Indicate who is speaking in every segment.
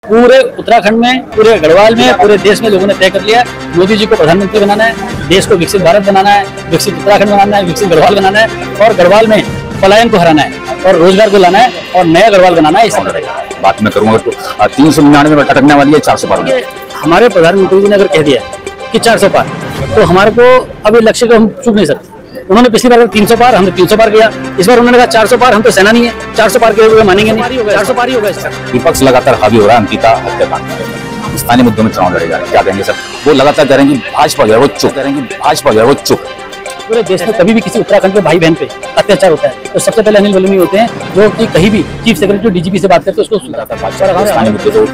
Speaker 1: पूरे उत्तराखंड में, पूरे गढ़वाल में, पूरे देश में लोगों ने तय कर लिया मोदी जी को प्रधानमंत्री बनाना है, देश को विकसित भारत बनाना है, विकसित उत्तराखंड बनाना है, विकसित गढ़वाल बनाना है और गढ़वाल में पलायन को हराना है और रोजगार को लाना है और नया गढ़वाल बनाना है। इस
Speaker 2: बात मैं करूंगा तो 399 में अटकने वाली है 400 पार।
Speaker 1: हमारे प्रधानमंत्री जी ने अगर कह दिया कि 400 पार, तो हमारे को अभी लक्ष्य को हम चूक नहीं सकते। उन्होंने पिछली बार 300 पार, हमने 300 पार किया। इस बार उन्होंने कहा 400 पार, हम तो सेना नहीं है, 400 पार के हुए मानेंगे नहीं, 400 पार ही होगा।
Speaker 2: विपक्ष लगातार हावी हो रहा है अंकिता हत्याकांड, स्थानीय मुद्दों में चुनाव लड़ेगा, क्या कहेंगे सर? वो लगातार कह रहे हैं कि भाजपा जो है वो चुप, कह रहे हैं कि भाजपा जो है वो चुप।
Speaker 1: पूरे देश में कभी भी किसी उत्तराखंड के भाई बहन पे अत्याचार होता है तो सबसे पहले अनिल बलूनी होते हैं, जो कि कहीं भी चीफ सेक्रेटरी डीजीपी से बात करते हैं उसको सुलझाता है।
Speaker 2: स्थानीय मुद्दे तो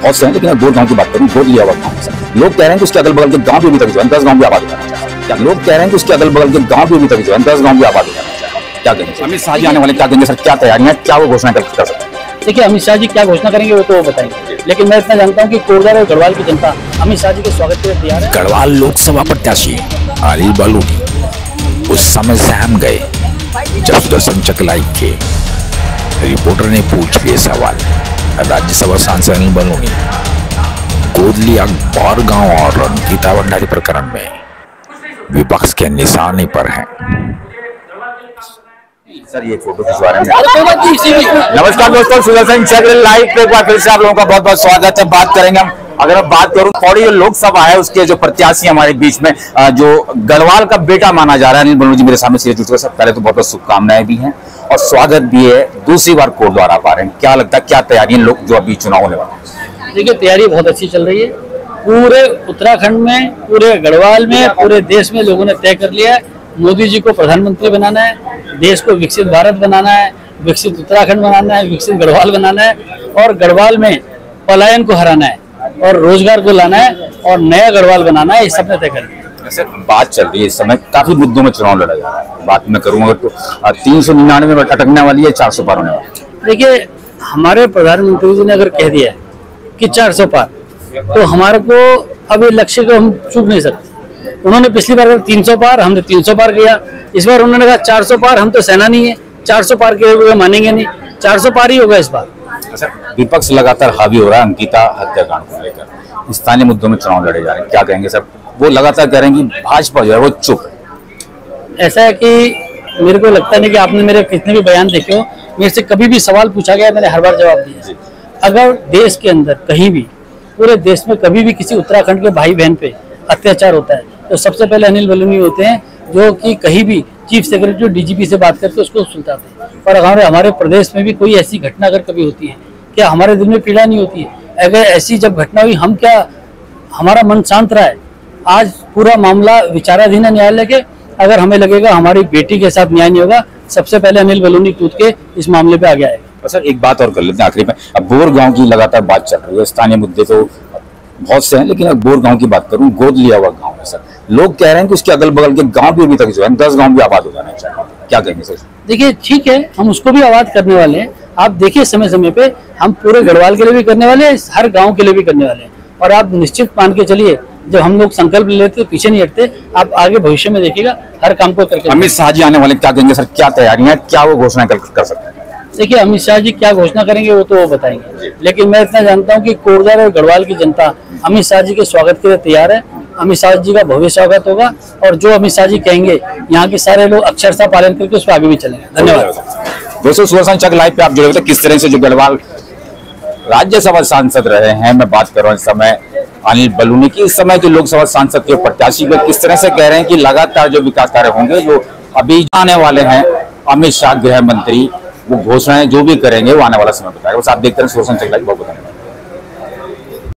Speaker 2: बहुत से हैं, लेकिन दो गाँव की बात करूँ, गोद लिया हुआ गाँव। लोग कह रहे हैं कि उसके अगल बगल के गाँव भी अभी तक जो है 10 गाँव की आबादी करना चाहिए। क्या लोग कह रहे हैं कि उसके अगल बगल के गाँव भी अभी तक जो है 10 गाँव की आबादी करना चाहिए? क्या कहेंगे अमित शाह जी आने वाले, क्या कहेंगे सर? क्या तैयारियां, क्या वो घोषणा कर सकते हैं?
Speaker 1: देखिए, अमित शाह जी क्या घोषणा करेंगे वो तो बताएंगे, लेकिन मैं इतना जानता हूं कि कोरबा और गढ़वाल की जनता अमित शाह जी के स्वागत के लिए तैयार है।
Speaker 3: गढ़वाल लोकसभा प्रत्याशी अनिल बलूनी उस समय सहम गए जब सुदर्शन चकलाई के रिपोर्टर ने पूछ लिए सवाल। राज्यसभा सांसद अनिल बलूनी गोद लिया बारगांव और अंकिता भंडारी प्रकरण में विपक्ष के निशाने पर हैं।
Speaker 2: सर ये फोटो खिंचवा रहे हैं। नमस्कार दोस्तों, सुदर्शन चक्रलाई लाइव पे एक बार फिर से आप लोगों का बहुत बहुत स्वागत है। बात करेंगे हम, अगर मैं बात करूं पौड़ी लोकसभा है उसके जो प्रत्याशी हमारे बीच में जो गढ़वाल का बेटा माना जा रहा है अनिल बलूनी जी मेरे सामने से जुड़ चुके। सब पहले तो बहुत बहुत शुभकामनाएं भी हैं और स्वागत भी है, दूसरी बार कोर्ट द्वारा पा रहे हैं। क्या लगता है, क्या तैयारियां लोग जो अभी चुनाव होने वाला है?
Speaker 1: देखिए, तैयारी बहुत अच्छी चल रही है। पूरे उत्तराखंड में, पूरे गढ़वाल में, पूरे देश में लोगों ने तय कर लिया है मोदी जी को प्रधानमंत्री बनाना है, देश को विकसित भारत बनाना है, विकसित उत्तराखंड बनाना है, विकसित गढ़वाल बनाना है और गढ़वाल में पलायन को हराना है और रोजगार को लाना है और नया गढ़वाल बनाना है। इस सबने तय कर लिया।
Speaker 2: सर बात चल रही है इस समय काफी मुद्दों में चुनाव लड़ा जा रहा है। बात मैं करूंगा तो 399 में अटकने वाली है, 400 पार होने वाली है।
Speaker 1: देखिए, हमारे प्रधानमंत्री जी ने अगर कह दिया कि 400 पार, तो हमारे को अभी लक्ष्य को हम चूक नहीं सकते। उन्होंने पिछली बार 300 पार, हमने 300 पार किया। इस बार उन्होंने कहा 400 पार, हम तो सेना नहीं है, 400 पार के हुए मानेंगे नहीं, 400 पार ही होगा इस बार।
Speaker 2: विपक्ष लगातार हावी हो रहा है अंकिता हत्याकांड को लेकर, स्थानीय मुद्दों में चुनाव लड़े जा रहे हैं, क्या कहेंगे सर? वो लगातार कह रहे हैं कि भाजपा जो है वो चुप।
Speaker 1: ऐसा है कि मेरे को लगता नहीं कि आपने मेरे कितने भी बयान देखे हो, मेरे से कभी भी सवाल पूछा गया मैंने हर बार जवाब दिया। अगर देश के अंदर कहीं भी, पूरे देश में कभी भी किसी उत्तराखंड के भाई बहन पे अत्याचार होता है तो सबसे पहले अनिल बलूनी होते हैं, जो कि कहीं भी चीफ सेक्रेटरी डीजीपी से बात करके उसको सुलझाते हैं। पर हमारे प्रदेश में भी कोई ऐसी घटना अगर कभी होती है, क्या हमारे दिल में पीड़ा नहीं होती है? अगर ऐसी जब घटना हुई, हम क्या, हमारा मन शांत रहा है? आज पूरा मामला विचाराधीन है न्यायालय के। अगर हमें लगेगा हमारी बेटी के साथ न्याय नहीं होगा, सबसे पहले अनिल बलूनी कूद के इस मामले पे आगे आएगा।
Speaker 2: सर एक बात और कर लेते हैं आखिरी में, अब बोर गांव की लगातार बात चल रही है। स्थानीय मुद्दे तो बहुत से हैं, लेकिन अब बोर गांव की बात करूं, गोद लिया हुआ गांव है सर। लोग कह रहे हैं कि उसके अगल बगल के गांव भी अभी तक जो है 10 गांव भी आबाद हो जाना चाहिए, क्या कहेंगे सर?
Speaker 1: देखिए, ठीक है, हम उसको भी आबाद करने वाले हैं। आप देखिए, समय समय पे हम पूरे गढ़वाल के लिए भी करने वाले हैं, हर गाँव के लिए भी करने वाले हैं। और आप निश्चित मान के चलिए, जब हम लोग संकल्प ले लेते पीछे नहीं हटते। आप आगे भविष्य में देखिएगा हर काम को करके।
Speaker 2: अमित शाह जी आने वाले, क्या कहेंगे सर? क्या तैयारियां, क्या वो घोषणा कर सकते हैं?
Speaker 1: देखिए, अमित शाह जी क्या घोषणा करेंगे वो तो बताएंगे, लेकिन मैं इतना जानता हूं कि कोरबा और गढ़वाल की जनता अमित शाह जी के स्वागत के लिए तैयार है। अमित शाह जी का भव्य स्वागत होगा और जो अमित शाह जी कहेंगे यहाँ के सारे लोग अक्षरशः पालन करके उस पर आगे भी चलेंगे। धन्यवाद
Speaker 2: दोस्तों, सुदर्शन चक लाइव पे आप जुड़े हुए, किस तरह से जो गढ़वाल राज्यसभा सांसद रहे हैं, मैं बात कर रहा हूँ इस समय अनिल बलूनी की, इस समय के लोकसभा सांसद के प्रत्याशी को किस तरह से कह रहे हैं कि लगातार जो विकास कार्य होंगे, जो अभी आने वाले हैं अमित शाह गृह मंत्री, वो घोषणाएं जो भी करेंगे वो आने वाला समय बताएगा। बस आप देखते हैं सुदर्शन चक लाइव। बहुत बहुत धन्यवाद।